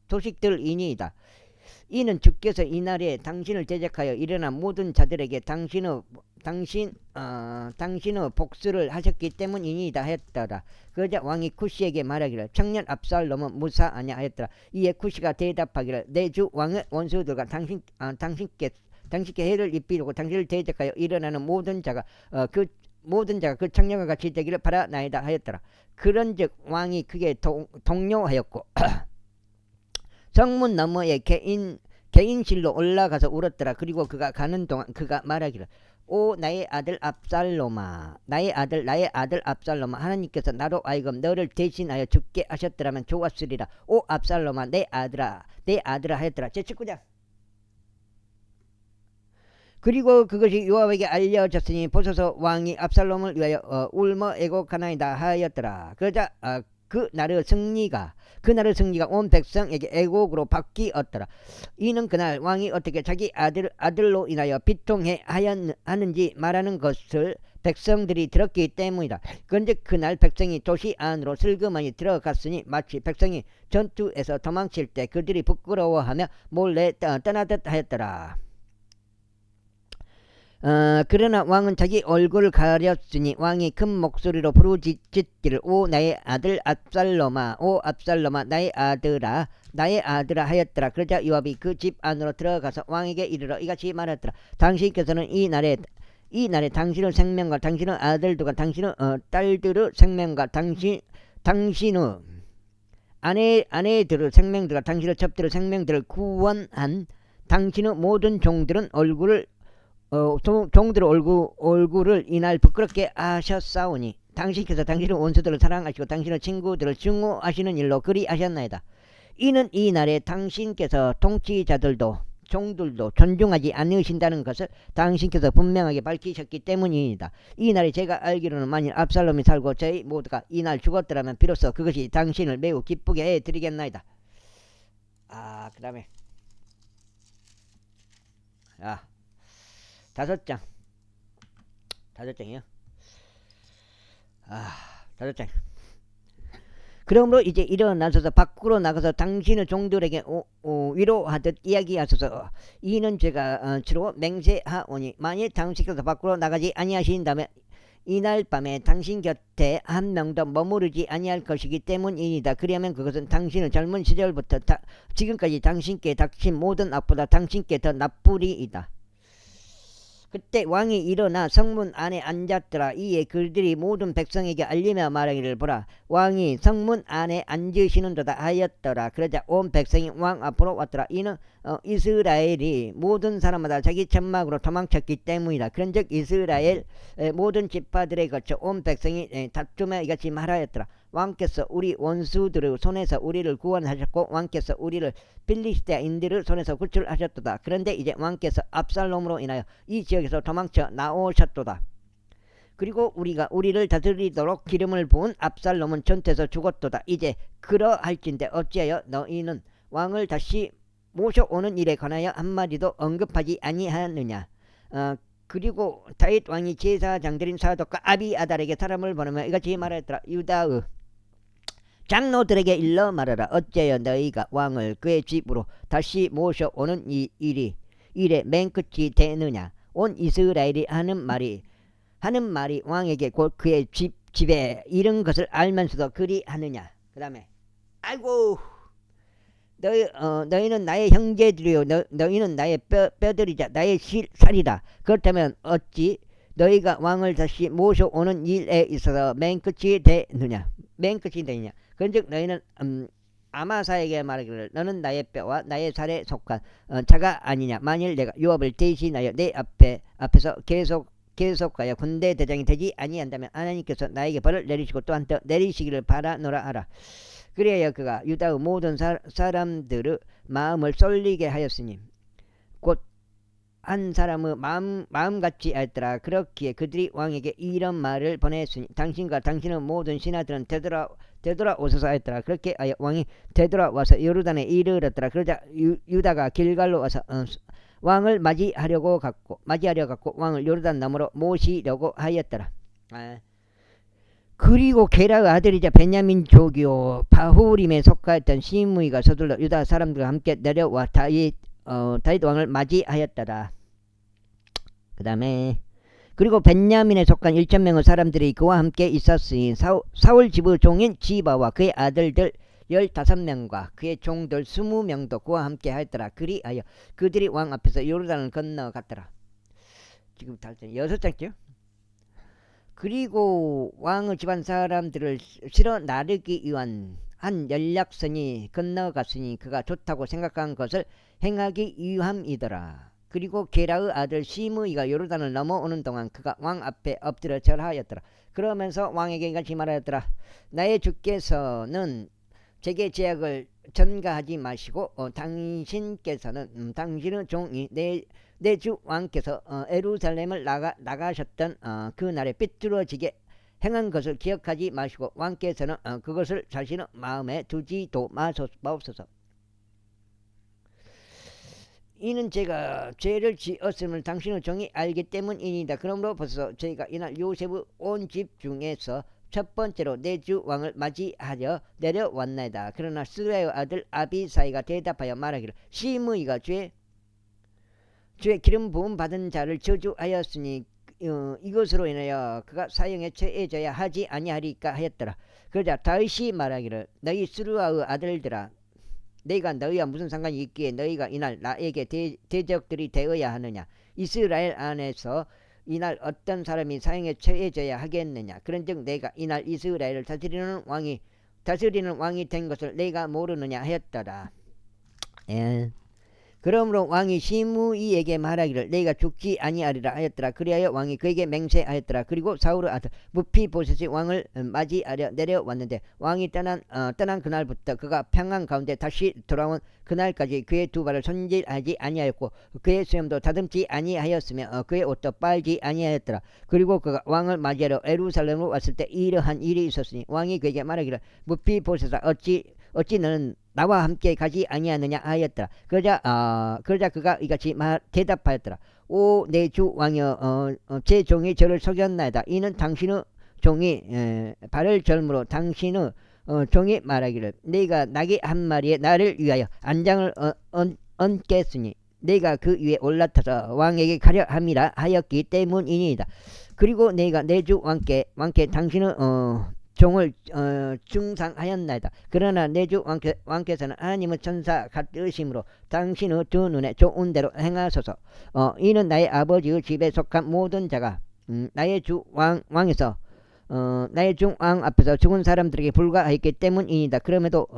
소식들이니이다. 이는 주께서 이날에 당신을 대적하여 일어난 모든 자들에게 당신의 복수를 하셨기 때문이니이다 하였더라. 그러자 왕이 쿠시에게 말하기를 청년 압살롬은 무사하냐 하였더라. 이에 쿠시가 대답하기를 내 주 왕의 원수들과 당신께 해를 입히려고 당신을 대적하여 일어나는 모든 자가 그 청년과 같이 되기를 바라나이다 하였더라. 그런즉 왕이 크게 동요하였고 성문 너머에 개인실로 올라가서 울었더라. 그리고 그가 가는 동안 그가 말하기를 오 나의 아들 압살롬아 나의 아들 압살롬아 하나님께서 나로 하여금 너를 대신하여 죽게 하셨더라면 좋았으리라. 오 압살롬아 내 아들아 하였더라. 제19장. 그리고 그것이 요압에게 알려졌으니 보소서 왕이 압살롬을 위하여 울며 애곡하나이다 하였더라. 그러자 그날의 승리가 온 백성에게 애곡으로 바뀌었더라. 이는 그날 왕이 어떻게 자기 아들로 인하여 비통해 하는지 말하는 것을 백성들이 들었기 때문이다. 그런데 그날 백성이 도시 안으로 슬그머니 들어갔으니 마치 백성이 전투에서 도망칠 때 그들이 부끄러워하며 몰래 떠나듯 하였더라. 그러나 왕은 자기 얼굴을 가렸으니 왕이 큰 목소리로 부르짖기를 오 나의 아들 압살롬아 나의 아들아 하였더라. 그러자 요압이 그 집 안으로 들어가서 왕에게 이르러 이같이 말했더라. 당신께서는 이 날에 당신의 생명과 당신의 아들들과 당신의 딸들의 생명과 당신의 아내들의 생명들과 당신의 첩들의 생명들을 구원한 당신의 모든 종들의 얼굴을 이날 부끄럽게 하셨사오니 당신께서 당신의 원수들을 사랑하시고 당신의 친구들을 증오하시는 일로 그리하셨나이다. 이는 이 날에 당신께서 통치자들도 종들도 존중하지 않으신다는 것을 당신께서 분명하게 밝히셨기 때문입니다. 이 날에 제가 알기로는 만일 압살롬이 살고 저희 모두가 이 날 죽었더라면 비로소 그것이 당신을 매우 기쁘게 해드리겠나이다. 그 다음에 다섯 장이요. 다섯 장. 그러므로 이제 일어나셔서 밖으로 나가서 당신의 종들에게 위로하듯 이야기하소서. 이는 제가 주로 맹세하오니 만일 당신께서 밖으로 나가지 아니하신다면 이날 밤에 당신 곁에 한 명도 머무르지 아니할 것이기 때문이니다. 그리하면 그것은 당신의 젊은 시절부터 지금까지 당신께 닥친 모든 악보다 당신께 더 나쁘리이다. 그때 왕이 일어나 성문 안에 앉았더라. 이에 그들이 모든 백성에게 알리며 말하기를 보라 왕이 성문 안에 앉으시는도다 하였더라. 그러자 온 백성이 왕 앞으로 왔더라. 이는 이스라엘이 모든 사람마다 자기 천막으로 도망쳤기 때문이다. 그런즉 이스라엘 모든 지파들에 거쳐 온 백성이 다투며 이같이 말하였더라. 왕께서 우리 원수들의 손에서 우리를 구원하셨고 왕께서 우리를 필리스테인들의 손에서 구출하셨도다. 그런데 이제 왕께서 압살롬으로 인하여 이 지역에서 도망쳐 나오셨도다. 그리고 우리를 다스리도록 기름을 부은 압살롬은 전투에서 죽었도다. 이제 그러할진대 어찌하여 너희는 왕을 다시 모셔오는 일에 관하여 한마디도 언급하지 아니하느냐. 그리고 다윗 왕이 제사장들인 사독과 아비아달에게 사람을 보내며 이같이 말하였더라. 유다의 장로들에게 일러 말하라. 어째여 너희가 왕을 그의 집으로 다시 모셔오는 일에 맨 끝이 되느냐. 온 이스라엘이 하는 말이 왕에게 곧 그의 집에 이른 것을 알면서도 그리하느냐. 그 다음에 아이고 너희는 나의 형제들이요 너희는 나의 뼈들이자 나의 살이다. 그렇다면 어찌 너희가 왕을 다시 모셔오는 일에 있어서 맨 끝이 되느냐. 맨 끝이 되느냐. 그런즉 너희는 아마사에게 말하기를 너는 나의 뼈와 나의 살에 속한 자가 아니냐. 만일 내가 요압을 대신하여 내 앞에서 계속하여 군대 대장이 되지 아니한다면 하나님께서 나에게 벌을 내리시고 또한 더 내리시기를 바라노라 하라. 그래야 그가 유다의 모든 사람들의 마음을 쏠리게 하였으니 곧 한 사람의 마음같이 하였더라. 그렇기에 그들이 왕에게 이런 말을 보냈으니 당신과 당신의 모든 신하들은 되돌아오소서 하였더라. 그렇게 하여 왕이 되돌아와서 요르단에 이르렀더라. 그러자 유다가 길갈로 와서 왕을 맞이하려 갔고 왕을 요르단 너머로 모시려고 하였더라. 그리고 게라의 아들이자 베냐민족이요 바후림에 속하였던 시므이가 서둘러 유다 사람들과 함께 내려와 다윗 왕을 맞이하였더라. 그 다음에 그리고 벤야민에 속한 1,000명의 사람들이 그와 함께 있었으니 사울 집의 종인 지바와 그의 아들들 15명과 그의 종들 20명도 그와 함께 하였더라. 그리하여 그들이 왕 앞에서 요르단을 건너갔더라. 지금 6장째요. 그리고 왕의 집안 사람들을 실어 나르기 위한 한 연락선이 건너갔으니 그가 좋다고 생각한 것을 행하기 위함이더라. 그리고 게라의 아들 시므이가 요르단을 넘어오는 동안 그가 왕 앞에 엎드려 절하였더라. 그러면서 왕에게 이같이 말하였더라. 나의 주께서는 제게 제약을 전가하지 마시고 당신께서는 당신의 종이 내 주 왕께서 예루살렘을 나가셨던 그 날에 삐뚤어지게 행한 것을 기억하지 마시고 왕께서는 그것을 자신의 마음에 두지도 마옵소서. 이는 제가 죄를 지었음을 당신의 종이 알기 때문이니다. 그러므로 벌써 저희가 이날 요셉의 온 집 중에서 첫 번째로 내 주 왕을 맞이하려 내려왔나이다. 그러나 스루야의 아들 아비사이가 대답하여 말하기를 시므이가 죄 기름 부음 받은 자를 저주하였으니 이것으로 인하여 그가 사형에 처해져야 하지 아니하리까 하였더라. 그러자 다윗이 말하기를 너희 스루야의 아들들아 너희가 너희와 무슨 상관이 있기에 너희가 이날 나에게 대적들이 되어야 하느냐. 이스라엘 안에서 이날 어떤 사람이 사형에 처해져야 하겠느냐. 그런즉 내가 이날 이스라엘을 다스리는 왕이 된 것을 내가 모르느냐 하였더라. 그러므로 왕이 시므이에게 말하기를 내가 죽지 아니하리라 하였더라. 그리하여 왕이 그에게 맹세하였더라. 그리고 사울의 아들 무피보셋이 왕을 맞이하려 내려왔는데 왕이 떠난 그날부터 그가 평안 가운데 다시 돌아온 그날까지 그의 두 발을 손질하지 아니하였고 그의 수염도 다듬지 아니하였으며 그의 옷도 빨지 아니하였더라. 그리고 그가 왕을 맞이하러 예루살렘으로 왔을 때 이러한 일이 있었으니 왕이 그에게 말하기를 무피보셋아 어찌 너는 나와 함께 가지 아니하느냐 하였더라. 그러자 그가 이같이 대답하였더라. 오 내 주 왕이여 제 종이 저를 속였나이다. 이는 당신의 종이 발을 절므로 당신의 종이 말하기를 내가 나귀 한 마리에 나를 위하여 안장을 얹겠으니 내가 그 위에 올라타서 왕에게 가려 함이라 하였기 때문이니이다. 그리고 내가 내 주 왕께 당신의 종을 중상하였나이다. 그러나 내 주 왕께서는 하나님의 천사 같으심으로 당신의 두 눈에 좋은 대로 행하소서. 이는 나의 아버지의 집에 속한 모든 자가 나의 주 왕에서 나의 주 왕 앞에서 죽은 사람들에게 불과하였기 때문이니다. 그럼에도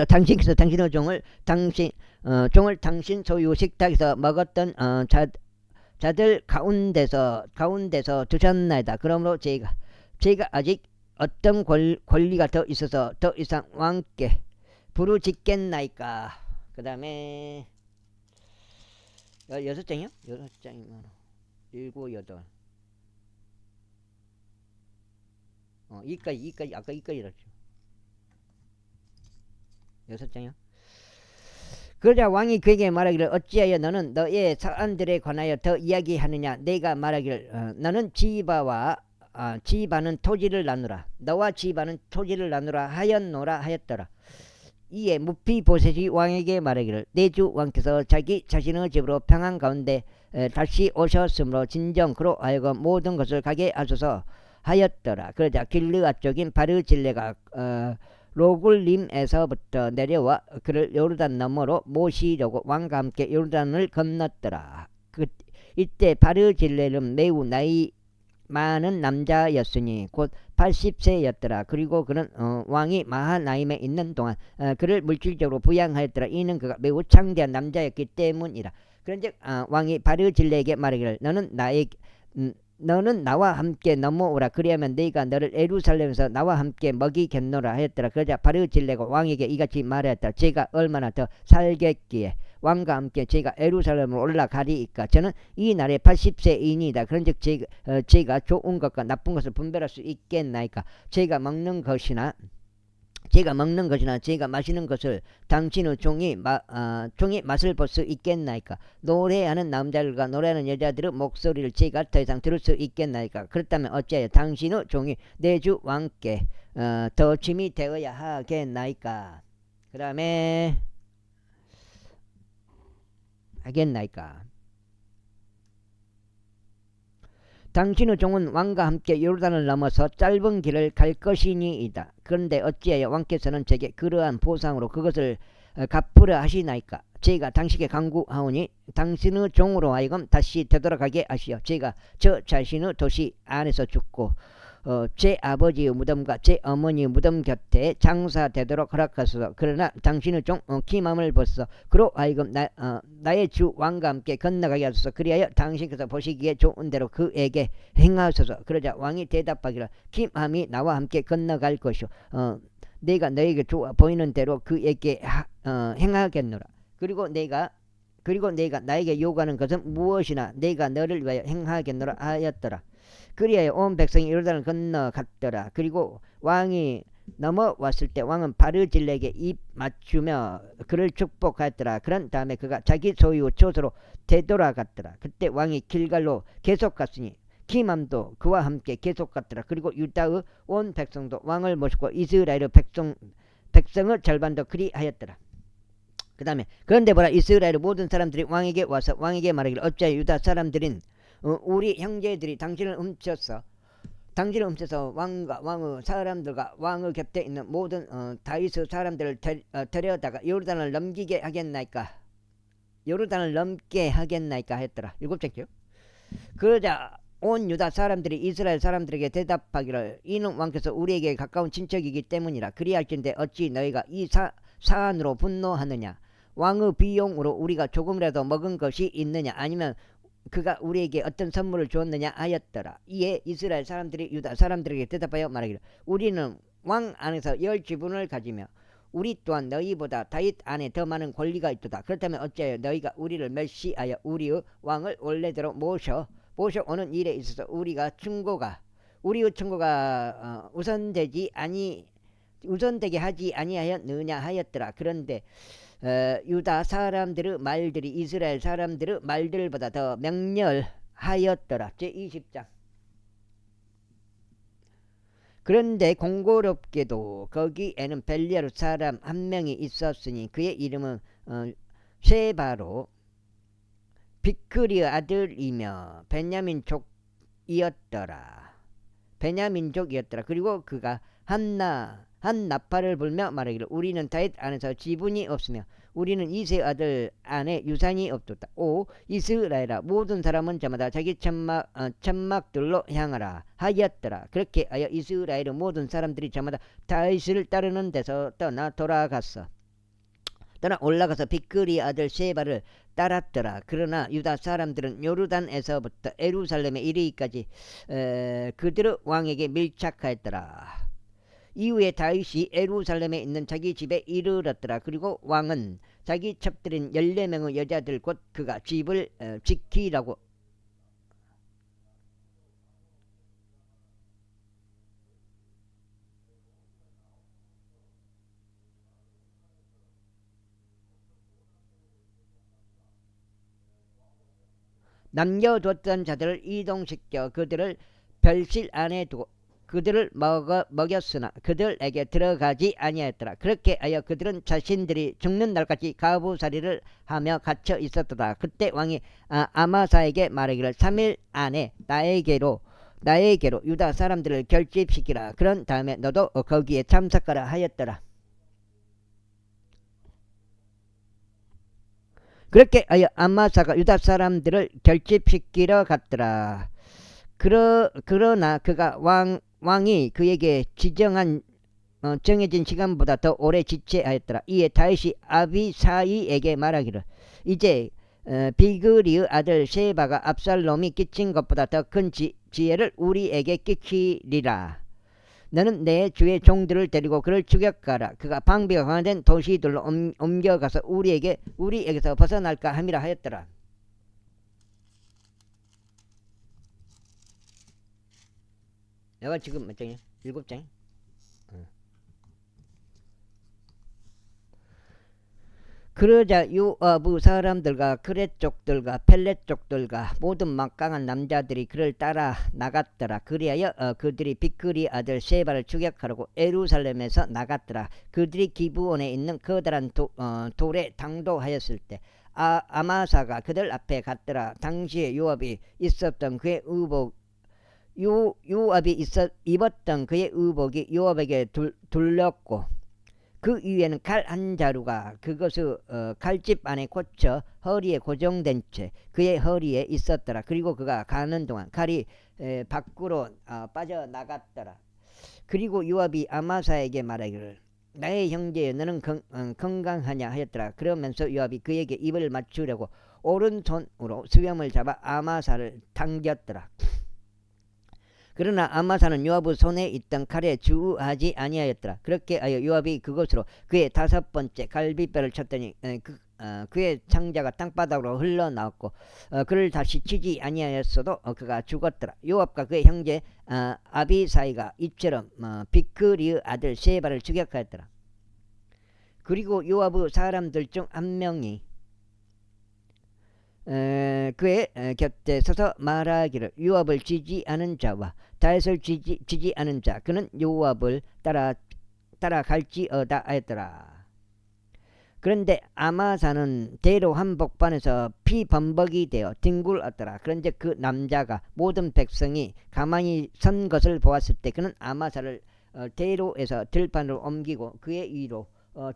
당신께서 당신의 종을 당신 소유 식탁에서 먹었던 자들 가운데서 드셨나이다. 그러므로 제가 아직 어떤 권리가 더 있어서 더 이상 왕께 부르짖겠나이까. 그 다음에 6장이요? 6장이면 7, 8 이까지 아까 이까지랬죠. 6장이요? 그러자 왕이 그에게 말하기를 어찌하여 너는 너의 사안들에 관하여 더 이야기하느냐. 내가 말하기를 너는 지바는 토지를 나누라. 너와 지바는 토지를 나누라 하였노라 하였더라. 이에 무피보셋이 왕에게 말하기를 내 주 왕께서 자기 자신의 집으로 평안 가운데 다시 오셨으므로 진정 그로 하여금 모든 것을 가게 하소서 하였더라. 그러자 길르앗 쪽인 바르질레가 로굴림에서부터 내려와 그를 요르단 너머로 모시려고 왕과 함께 요르단을 건넜더라. 이때 바르질레는 매우 나이 많은 남자였으니 곧 80세였더라. 그리고 그는 왕이 마하나임에 있는 동안 그를 물질적으로 부양하였더라. 이는 그가 매우 창대한 남자였기 때문이라. 그런즉 왕이 바르질레에게 말하기를 너는 나와 함께 넘어오라. 그리하면 네가 너를 예루살렘에서 나와 함께 먹이겠노라 하였더라. 그러자 바르질레가 왕에게 이같이 말하였다. 제가 얼마나 더 살겠기에 왕과 함께 제가 예루살렘으로 올라가리이까. 저는 이 날에 80세이니이다. 그런즉 제가 좋은 것과 나쁜 것을 분별할 수 있겠나이까. 제가 먹는 것이나 제가 마시는 것을 당신의 종이 맛을 볼 수 있겠나이까. 노래하는 남자들과 노래하는 여자들의 목소리를 제가 더 이상 들을 수 있겠나이까. 그렇다면 어찌하여 당신의 종이 내 주 왕께 더 짐이 되어야 하겠나이까. 그 다음에 하겠나이까. 당신의 종은 왕과 함께 요르단을 넘어서 짧은 길을 갈 것이니이다. 그런데 어찌하여 왕께서는 제게 그러한 보상으로 그것을 갚으려 하시나이까. 제가 당신께 간구하오니 당신의 종으로 하여금 다시 되돌아가게 하시어 제가 저 자신의 도시 안에서 죽고 제 아버지의 무덤과 제 어머니의 무덤 곁에 장사되도록 허락하소서. 그러나 당신의 종 기맘을 벗어 그로 하여금 나의 주 왕과 함께 건너가게 하소서. 그리하여 당신께서 보시기에 좋은 대로 그에게 행하소서. 그러자 왕이 대답하기를 기맘이 나와 함께 건너갈 것이요 내가 너에게 좋아 보이는 대로 그에게 행하겠노라. 그리고 내가 나에게 요구하는 것은 무엇이나 내가 너를 위하여 행하겠노라 하였더라. 그리하여 온 백성이 요르단을 건너갔더라. 그리고 왕이 넘어왔을 때 왕은 바르질레에게 입 맞추며 그를 축복하였더라. 그런 다음에 그가 자기 소유 초소로 되돌아갔더라. 그때 왕이 길갈로 계속 갔으니 기맘도 그와 함께 계속 갔더라. 그리고 유다의 온 백성도 왕을 모시고 이스라엘의 백성의 절반도 그리하였더라. 그 다음에 그런데 보라, 이스라엘의 모든 사람들이 왕에게 와서 왕에게 말하기를 어찌하여 유다 사람들인 우리 형제들이 당신을 훔쳐서 왕의 사람들과 왕의 곁에 있는 모든 다윗의 사람들을 데려다가 요르단을 넘기게 하겠나이까. 요르단을 넘게 하겠나이까 했더라. 7장이요. 그러자 온 유다 사람들이 이스라엘 사람들에게 대답하기를 이는 왕께서 우리에게 가까운 친척이기 때문이라. 그리할진대 어찌 너희가 이 사안으로 분노하느냐. 왕의 비용으로 우리가 조금이라도 먹은 것이 있느냐, 아니면 그가 우리에게 어떤 선물을 주었느냐 하였더라. 이에 이스라엘 사람들이 유다 사람들에게 대답하여 말하기를 우리는 왕 안에서 10지분을 가지며 우리 또한 너희보다 다윗 안에 더 많은 권리가 있도다. 그렇다면 어찌하여 너희가 우리를 멸시하여 우리의 왕을 원래대로 모셔오는 일에 있어서 우리의 충고가 우선되게 하지 아니하였느냐 하였더라. 그런데 유다 사람들의 말들이 이스라엘 사람들의 말들보다 더 맹렬하였더라. 제20장. 그런데 공고롭게도 거기에는 벨리알 사람 한 명이 있었으니 그의 이름은 셰바로 비크리의 아들이며 베냐민족이었더라. 그리고 그가 한 나팔을 불며 말하기를 우리는 다윗 안에서 지분이 없으며 우리는 이세 아들 안에 유산이 없도다. 이스라엘아, 모든 사람은 저마다 자기 천막들로 향하라 하였더라. 그렇게 하여 이스라엘의 모든 사람들이 저마다 다윗을 따르는 데서 떠나 올라가서 비크리 아들 셰바를 따랐더라. 그러나 유다 사람들은 요르단에서부터 예루살렘에 이르기까지 그들의 왕에게 밀착하였더라. 이후에 다윗이 예루살렘에 있는 자기 집에 이르렀더라. 그리고 왕은 자기 첩들인 14명의 여자들 곧 그가 집을 지키라고 남겨뒀던 자들을 이동시켜 그들을 별실 안에 두고 그들을 먹였으나 그들에게 들어가지 아니하였더라. 그렇게 하여 그들은 자신들이 죽는 날까지 가부살이를 하며 갇혀 있었더라. 그때 왕이 아마사에게 말하기를 3일 안에 나에게로 유다 사람들을 결집시키라. 그런 다음에 너도 거기에 참석하라 하였더라. 그렇게 하여 아마사가 유다 사람들을 결집시키러 갔더라. 그러나 그가 왕이 그에게 지정한 정해진 시간보다 더 오래 지체하였더라. 이에 다윗이 아비사이에게 말하기를 이제 비그리의 아들 셰바가 압살롬이 끼친 것보다 더 큰 지혜를 우리에게 끼치리라. 너는 내 주의 종들을 데리고 그를 추격하라. 그가 방비가 강화된 도시들로 옮겨가서 우리에게서 벗어날까 함이라 하였더라. 내가 지금 몇 장이야? 7장? 그러자 요아부 사람들과 그렛 족들과 펠렛 족들과 모든 막강한 남자들이 그를 따라 나갔더라. 그리하여 그들이 비크리 아들 셰바를 추격하려고 예루살렘에서 나갔더라. 그들이 기브온에 있는 커다란 돌에 당도하였을 때 아마사가 그들 앞에 갔더라. 당시에 요압이 있었던 그의 요압이 입었던 그의 의복이 요압에게 둘렸고 그 위에는 칼 한 자루가 그것을 칼집 안에 꽂혀 허리에 고정된 채 그의 허리에 있었더라. 그리고 그가 가는 동안 칼이 밖으로 빠져나갔더라. 그리고 요압이 아마사에게 말하기를 나의 형제여 너는 건강하냐 하였더라. 그러면서 요압이 그에게 입을 맞추려고 오른손으로 수염을 잡아 아마사를 당겼더라. 그러나 아마사는 요압의 손에 있던 칼에 주의하지 아니하였더라. 그렇게 하여 요압이 그것으로 그의 5번째 갈비뼈를 쳤더니 그의 창자가 땅바닥으로 흘러나왔고 그를 다시 치지 아니하였어도 그가 죽었더라. 요압과 그의 형제 아비사이가 이처럼 비크리의 아들 셰바를 추격하였더라. 그리고 요압의 사람들 중 한 명이 그의 곁에 서서 말하기를 요압을 지지하는 자와 다윗을 지지하는 자 그는 요압을 따라갈지어다 하였더라. 그런데 아마사는 대로 한복판에서 피범벅이 되어 뒹굴었더라. 그런데 그 남자가 모든 백성이 가만히 선 것을 보았을 때 그는 아마사를 대로에서 들판으로 옮기고 그의 위로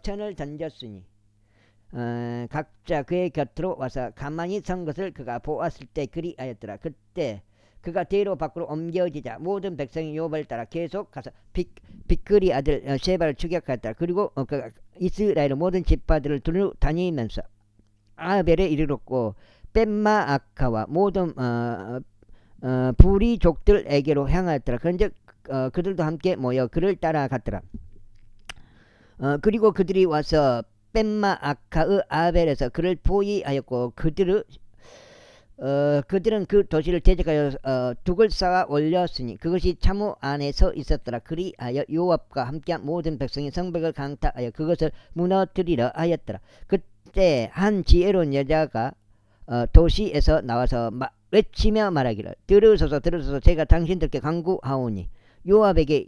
천을 던졌으니 각자 그의 곁으로 와서 가만히 선 것을 그가 보았을 때 그리하였더라. 그때 그가 대로 밖으로 옮겨지자 모든 백성이 요압을 따라 계속 가서 비크리 아들 셰바를 추격하였더라. 그리고 그가 이스라엘 모든 지파들을 두루 다니면서 아벨에 이르렀고 벤마아카와 모든 부리족들에게로 향하였더라. 그런즉 그들도 함께 모여 그를 따라갔더라. 그리고 그들이 와서 벤마아카의 아벨에서 그를 포위하였고 그들은 그 도시를 대적하여 둑을 쌓아 올렸으니 그것이 차무 안에서 있었더라. 그리하여 요압과 함께한 모든 백성이 성벽을 강타하여 그것을 무너뜨리려 하였더라. 그때 한 지혜로운 여자가 도시에서 나와서 외치며 말하기를 들으소서 제가 당신들께 간구하오니 요압에게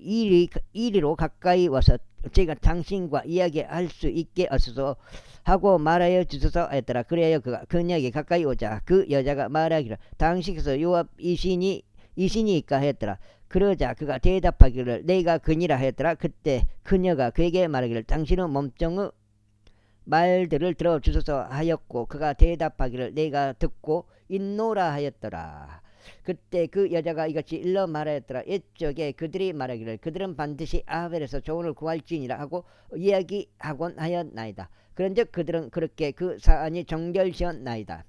이리로 가까이 와서 제가 당신과 이야기할 수 있게 하소서 하고 말하여 주소서 하였더라. 그래야 그녀에게 가까이 오자 그 여자가 말하기를 당신께서 요압이시니까 하였더라. 그러자 그가 대답하기를 내가 그니라 하였더라. 그때 그녀가 그에게 말하기를 당신은 몸종의 말들을 들어주소서 하였고 그가 대답하기를 내가 듣고 있노라 하였더라. 그때 그 여자가 이같이 일러 말하였더라. 옛적에 그들이 말하기를 그들은 반드시 아벨에서 조언을 구할지니라 하고 이야기하곤 하였나이다. 그런즉 그들은 그렇게 그 사안이 정결되었나이다.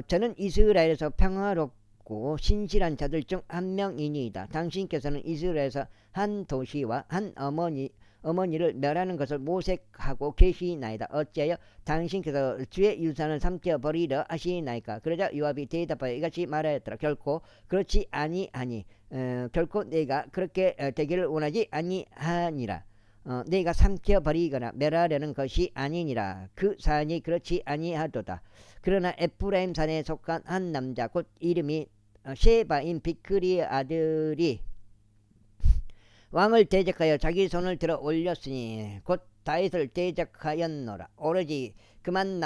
저는 이스라엘에서 평화롭고 신실한 자들 중 한 명이니이다. 당신께서는 이스라엘에서 한 도시와 한 어머니를 멸하는 것을 모색하고 계시나이다. 어찌하여 당신께서 주의 유산을 삼켜버리려 하시나이까. 그러자 요압이 대답하여 이같이 말하였더라. 결코 그렇지 아니하니 결코 내가 그렇게 되기를 원하지 아니하니라. 내가 삼켜버리거나 멸하려는 것이 아니니라. 그 사안이 그렇지 아니하도다. 그러나 에프라임 산에 속한 한 남자 곧 이름이 셰바인 비크리의 아들이 왕을 대적하여 자기 손을 들어 올렸으니 곧 다윗을 대적하였노라. 오로지 그만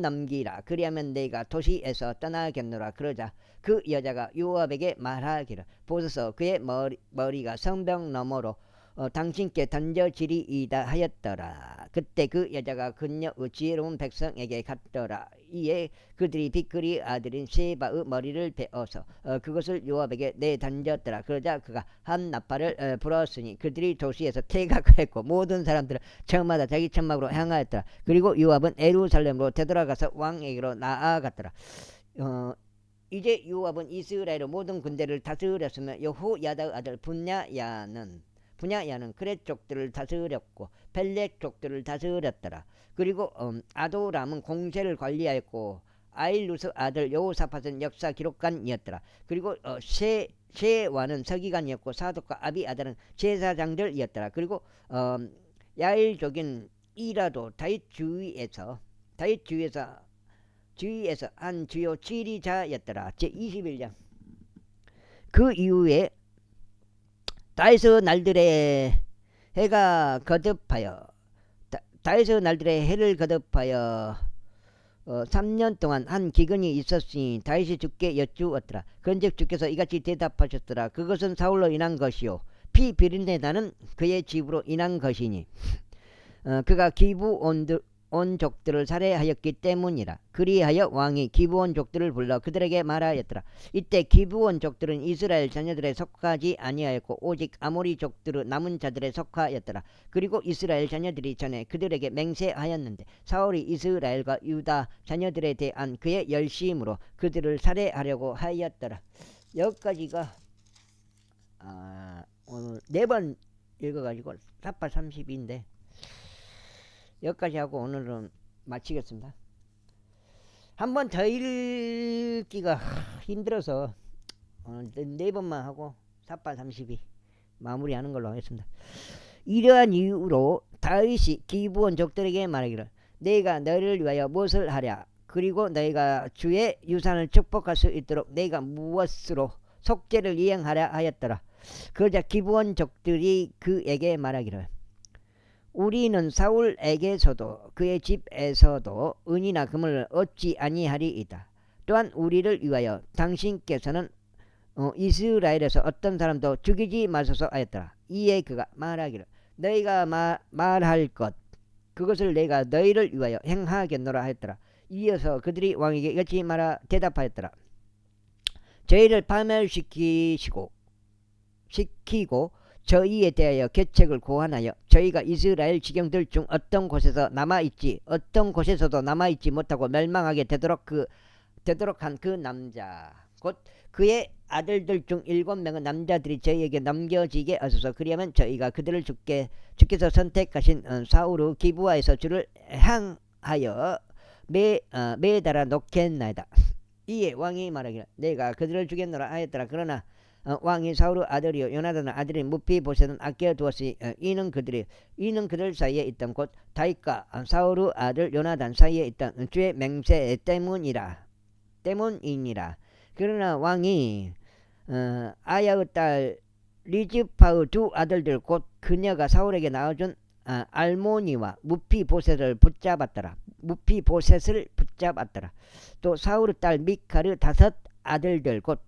남기라. 그리하면 내가 도시에서 떠나겠노라. 그러자 그 여자가 요압에게 말하기를 보소서 그의 머리가 성벽 너머로 당신께 던져지리이다 하였더라. 그때 그 여자가 그녀의 지혜로운 백성에게 갔더라. 이에 그들이 비크리 아들인 세바의 머리를 베어서 그것을 요압에게 내던졌더라. 그러자 그가 한 나팔을 불었으니 그들이 도시에서 퇴각하였고 모든 사람들은 저마다 자기 천막으로 향하였더라. 그리고 요압은 예루살렘으로 되돌아가서 왕에게로 나아갔더라. 이제 요압은 이스라엘의 모든 군대를 다스렸으며 여호야다의 아들 분야야는 그렛 족들을 다스렸고 벨렛 족들을 다스렸더라. 그리고 아도람은 공세를 관리하였고 아일루스 아들 여호사밧은 역사 기록관이었더라. 그리고 셰와는 서기관이었고 사독과 아비아달은 제사장들이었더라. 그리고 야일족인 이라도 다윗 주위에서 한 주요 지리자였더라. 제21장. 그 이후에 다윗의 날들의 해가 거듭하여 다윗의 날들의 해를 거듭하여 3년 동안 한 기근이 있었으니 다윗이 주께 여쭈었더라. 그런즉 주께서 이같이 대답하셨더라. 그것은 사울로 인한 것이요 피 비린내나는 그의 집으로 인한 것이니 그가 기브온 족들을 살해하였기 때문이라. 그리하여 왕이 기브온 족들을 불러 그들에게 말하였더라. 이때 기브온 족들은 이스라엘 자녀들에 속하지 아니하였고 오직 아모리 족들의 남은 자들에 속하였더라. 그리고 이스라엘 자녀들이 전에 그들에게 맹세하였는데 사울이 이스라엘과 유다 자녀들에 대한 그의 열심으로 그들을 살해하려고 하였더라. 여기까지가 오늘 4번 읽어가지고 4파 32인데 여기까지 하고 오늘은 마치겠습니다. 한 번 더 읽기가 힘들어서 오늘 4번만 하고 4파 32 마무리하는 걸로 하겠습니다. 이러한 이유로 다윗이 기브온 족들에게 말하기를 내가 너희를 위하여 무엇을 하랴. 그리고 너희가 주의 유산을 축복할 수 있도록 내가 무엇으로 속죄를 이행하랴 하였더라. 그러자 기브온 족들이 그에게 말하기를 우리는 사울에게서도 그의 집에서도 은이나 금을 얻지 아니하리이다. 또한 우리를 위하여 당신께서는 이스라엘에서 어떤 사람도 죽이지 마소서 하였더라. 이에 그가 말하기를 너희가 말할 것 그것을 내가 너희를 위하여 행하겠노라 하였더라. 이어서 그들이 왕에게 이같이 대답하였더라. 저희를 파멸시키고 저희에 대하여 계책을 고안하여 저희가 이스라엘 지경들 중 어떤 곳에서도 남아있지 못하고 멸망하게 되도록 한 그 남자 곧 그의 아들들 중 7명의 남자들이 저희에게 넘겨지게 하소서. 그리하면 저희가 그들을 주께서 선택하신 사울의 기브아에서 주를 향하여 매달아 놓겠나이다. 이에 왕이 말하기를 내가 그들을 죽였노라 하였더라. 그러나 왕이 사울의 아들이요 요나단의 아들인 무피보셋은 아껴두었으니 이는 그들 사이에 있던 곧 다윗과 사울의 아들 요나단 사이에 있던 주의 맹세 때문이니라. 그러나 왕이 아야의 딸 리즈파의 두 아들들 곧 그녀가 사울에게 낳아준 알모니와 무피보셋을 붙잡았더라. 또 사울의 딸 미칼의 5 아들들 곧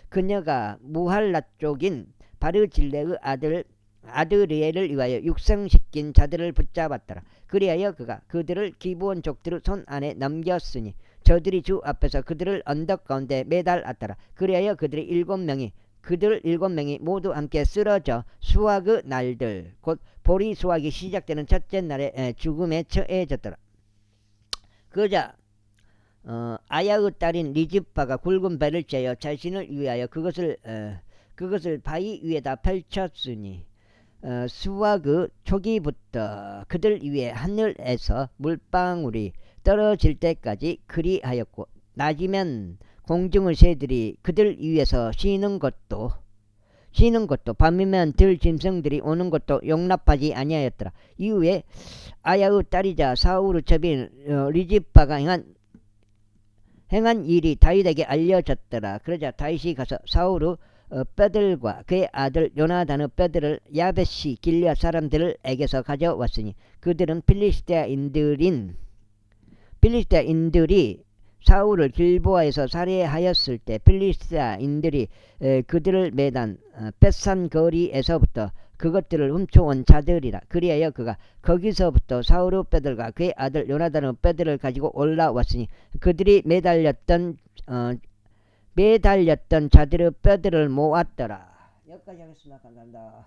그녀가 무할라 쪽인 바르질레의 아들 아드리엘을 위하여 육성시킨 자들을 붙잡았더라. 그리하여 그가 그들을 기브온 족들의 손 안에 넘겼으니 저들이 주 앞에서 그들을 언덕 가운데 매달았더라. 그리하여 그들 7명이 모두 함께 쓰러져 수확의 날들 곧 보리 수확이 시작되는 첫째 날에 죽음에 처해졌더라. 그러자 아야의 딸인 리즈파가 굵은 배를 째어 자신을 위하여 그것을 바위 위에다 펼쳤으니 수확의 초기부터 그들 위에 하늘에서 물방울이 떨어질 때까지 그리하였고 낮이면 공중의 새들이 그들 위에서 쉬는 것도 밤이면 들짐승들이 오는 것도 용납하지 아니하였더라. 이후에 아야의 딸이자 사울의 첩인 리즈파가 행한 일이 다윗에게 알려졌더라. 그러자 다윗이 가서 사울의 뼈들과 그의 아들 요나단의 뼈들을 야베시 길앗 사람들에게서 가져왔으니 그들은 필리스테인들이 사울을 길보아에서 살해하였을 때 필리스티아인들이 그들을 매단 벳산 거리에서부터 그것들을 훔쳐온 자들이라. 그리하여 그가 거기서부터 사울의 뼈들과 그의 아들 요나단의 뼈들을 가지고 올라왔으니 그들이 매달렸던 자들의 뼈들을 모았더라. 여기까지 하겠습니다. 감사합니다.